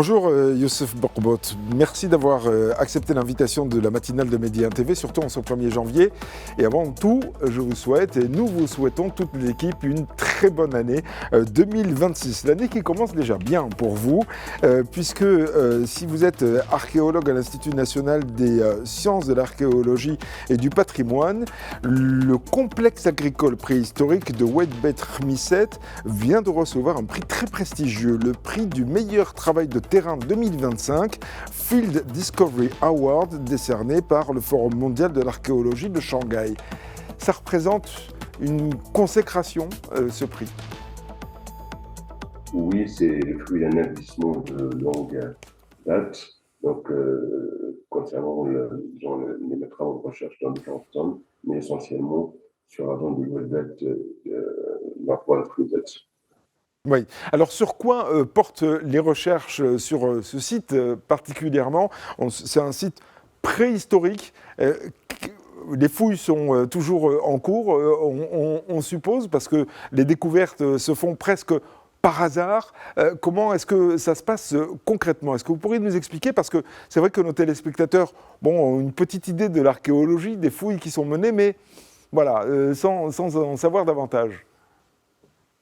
Bonjour Youssef Borbot, merci d'avoir accepté l'invitation de la matinale de Média TV, surtout en ce 1er janvier. Et avant tout, je vous souhaite, et nous vous souhaitons, toute l'équipe, une très bonne année 2026. L'année qui commence déjà bien pour vous, puisque si vous êtes archéologue à l'Institut national des sciences de l'archéologie et du patrimoine, le complexe agricole préhistorique de Oued-Bet Khmisset vient de recevoir un prix très prestigieux, le prix du meilleur travail de terrain 2025, Field Discovery Award, décerné par le Forum mondial de l'archéologie de Shanghai. Ça représente une consécration, ce prix. Oui, c'est le fruit d'un investissement de longue date. Donc, concernant les travaux de recherche dans différentes zones, mais essentiellement sur la zone du Oued-Bet, la pointe Khmisset. Oui. Alors sur quoi portent les recherches sur ce site particulièrement? C'est un site préhistorique. Les fouilles sont toujours en cours, on suppose, parce que les découvertes se font presque par hasard. Comment est-ce que ça se passe concrètement? Est-ce que vous pourriez nous expliquer? Parce que c'est vrai que nos téléspectateurs ont une petite idée de l'archéologie, des fouilles qui sont menées, mais voilà, sans en savoir davantage.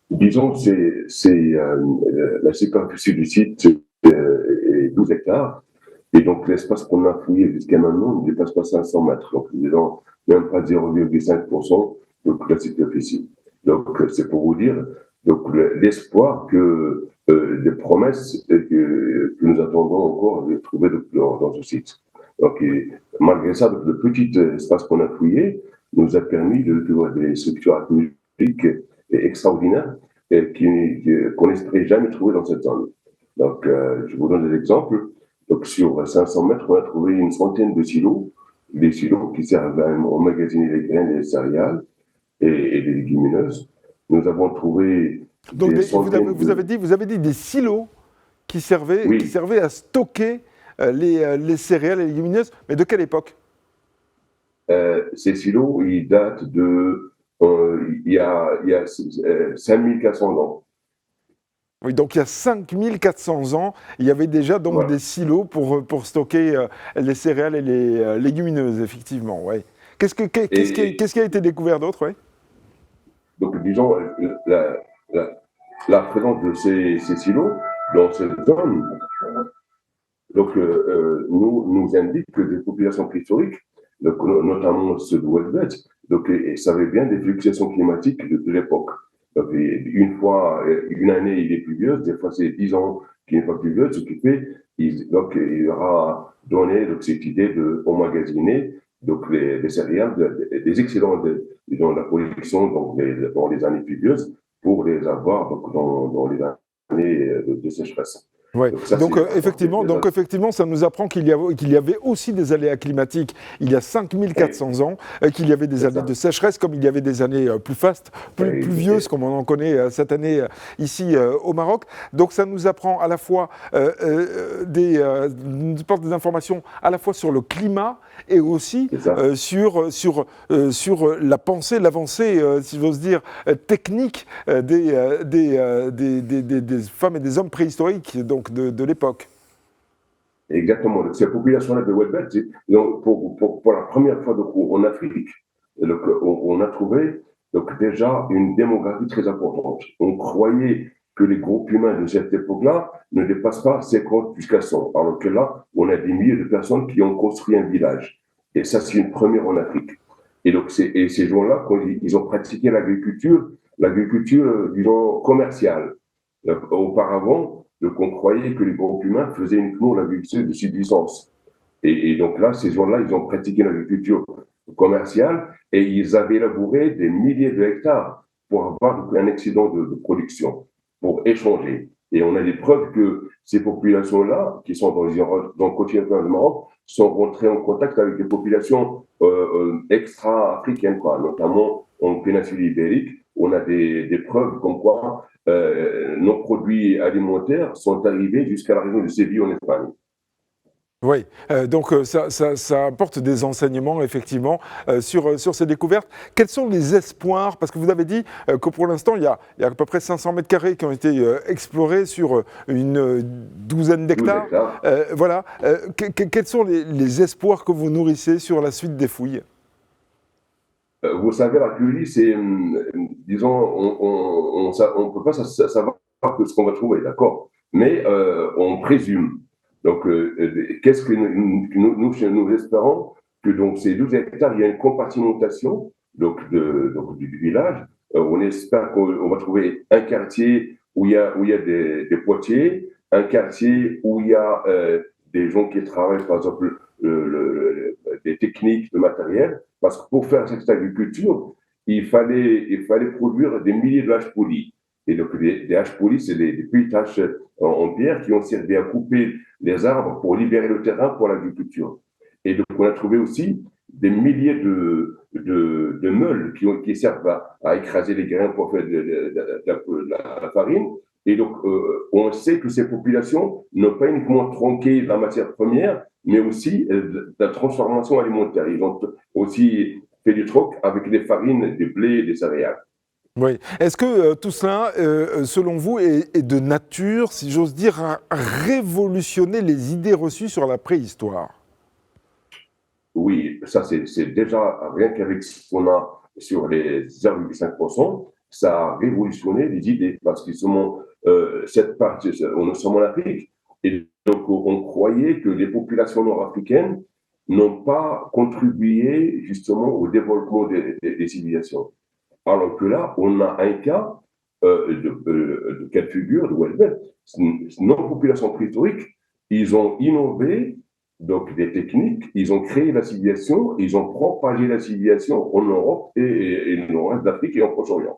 Disons que la superficie du site est 12 hectares. Et donc, l'espace qu'on a fouillé jusqu'à maintenant ne dépasse pas 500 mètres. Donc, disons, même pas 0,5% de la superficie. Donc, c'est pour vous dire donc, l'espoir que des promesses que nous attendons encore de trouver dans ce site. Donc, malgré ça, donc, le petit espace qu'on a fouillé nous a permis de trouver des structures archéologiques extraordinaires qu'on n'espérait jamais trouver dans cette zone. Donc, je vous donne des exemples. Donc, sur 500 mètres, on a trouvé une centaine de silos, des silos qui servent à emmagasiner les graines et les céréales et les légumineuses. Nous avons trouvé Donc des centaines vous avez dit des silos qui servaient à stocker les céréales et les légumineuses, mais de quelle époque? Ces silos, ils datent de il y a 5400 ans. Oui, donc il y a 5400 ans, il y avait déjà donc Voilà. des silos pour stocker les céréales et les légumineuses, effectivement. Ouais. Qu'est-ce qui a été découvert d'autre? Ouais. Donc, disons, la, la, la présence de ces silos dans cette zone donc, nous indique que des populations préhistoriques, donc, notamment ceux de Oued-Bet, donc, savaient bien des fluctuations climatiques de l'époque. Donc, une année, il est pluvieuse, des fois, c'est 10 ans qu'il n'est pas pluvieuse, ce qui fait, donc, il leur a donné donc, cette idée d'emmagasiner donc, les céréales, des excédents dans la production donc, dans les années pluvieuses pour les avoir donc, dans les années de sécheresse. Ouais. Donc, ça, Donc, c'est effectivement, ça nous apprend qu'il y avait aussi des aléas climatiques il y a 5400 ans, qu'il y avait des années ça. de sécheresse, comme il y avait des années plus fastes, plus pluvieuses, comme on en connaît cette année ici au Maroc. Donc, ça nous apprend à la fois nous apporte des informations à la fois sur le climat et aussi sur la pensée, l'avancée, si j'ose dire, technique des femmes et des hommes préhistoriques donc de l'époque. Exactement. Donc, ces populations-là de Oued-Bet, pour la première fois donc, en Afrique, donc, on a trouvé donc, déjà une démographie très importante. On croyait que les groupes humains de cette époque-là ne dépassent pas 50 jusqu'à 100. Alors que là, on a des milliers de personnes qui ont construit un village. Et ça, c'est une première en Afrique. Et donc, ces gens-là, quand ils ont pratiqué l'agriculture, disons, commerciale. Auparavant, donc on croyait que les groupes humains faisaient uniquement l'agriculture de subsistance. Et donc là, ces gens-là, ils ont pratiqué l'agriculture commerciale et ils avaient labouré des milliers de hectares pour avoir un excédent de production, pour échanger. Et on a des preuves que ces populations-là, qui sont dans le continent du Maroc, sont rentrées en contact avec des populations extra-africaines, notamment en péninsule ibérique. On a des preuves comme quoi nos produits alimentaires sont arrivés jusqu'à la région de Séville en Espagne. Oui, donc ça apporte des enseignements effectivement sur ces découvertes. Quels sont les espoirs? Parce que vous avez dit que pour l'instant, il y a à peu près 500 mètres carrés qui ont été explorés sur une douzaine 12 d'hectares. hectares. Voilà. Quels sont les espoirs que vous nourrissez sur la suite des fouilles? Vous savez, l'archéologie, c'est, disons, on peut pas savoir que ce qu'on va trouver, d'accord? Mais on présume. Donc, qu'est-ce que nous espérons que donc ces 12 hectares, il y a une compartimentation donc du village. On espère qu'on va trouver un quartier où il y a des potiers, un quartier où il y a des gens qui travaillent, par exemple, des techniques de matériel. Parce que pour faire cette agriculture, il fallait produire des milliers de haches polies. Et donc, des haches polies, c'est des petites haches en pierre qui ont servi à couper les arbres pour libérer le terrain pour l'agriculture. Et donc, on a trouvé aussi des milliers de meules qui servent à écraser les grains pour faire de la farine. Et donc, on sait que ces populations n'ont pas uniquement tronqué la matière première, mais aussi de la transformation alimentaire. Ils ont aussi fait du troc avec des farines, des blés, des céréales. Oui. Est-ce que tout cela, selon vous, est de nature, si j'ose dire, à révolutionner les idées reçues sur la préhistoire? Oui, ça c'est déjà rien qu'avec ce qu'on a sur les 0,5%, ça a révolutionné les idées parce que cette partie, on est en Afrique et donc on croyait que les populations nord-africaines n'ont pas contribué justement au développement des civilisations. Alors que là, on a un cas de cas de figure de Welbeck. Nos populations préhistoriques, ils ont innové donc des techniques, ils ont créé la civilisation, ils ont propagé la civilisation en Europe et dans le reste d'Afrique et en Proche-Orient.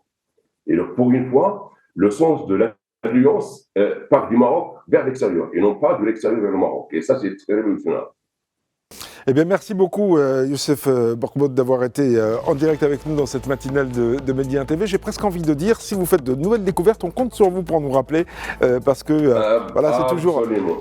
Et donc, pour une fois, le sens de l'influence part du Maroc vers l'extérieur et non pas de l'extérieur vers le Maroc. Et ça, c'est très révolutionnaire. Eh bien, merci beaucoup, Youssef Borkmout, d'avoir été en direct avec nous dans cette matinale de Média TV. J'ai presque envie de dire, si vous faites de nouvelles découvertes, on compte sur vous pour nous rappeler, parce que voilà,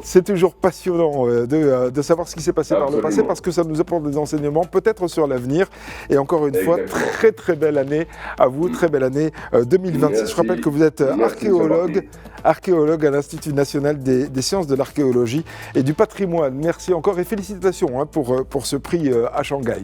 c'est toujours passionnant de savoir ce qui s'est passé par le passé, parce que ça nous apporte des enseignements, peut-être sur l'avenir. Et encore une fois, très très belle année à vous, très belle année 2026. Merci. Je rappelle que vous êtes archéologue à l'Institut national des sciences de l'archéologie et du patrimoine. Merci encore et félicitations pour ce prix à Shanghai.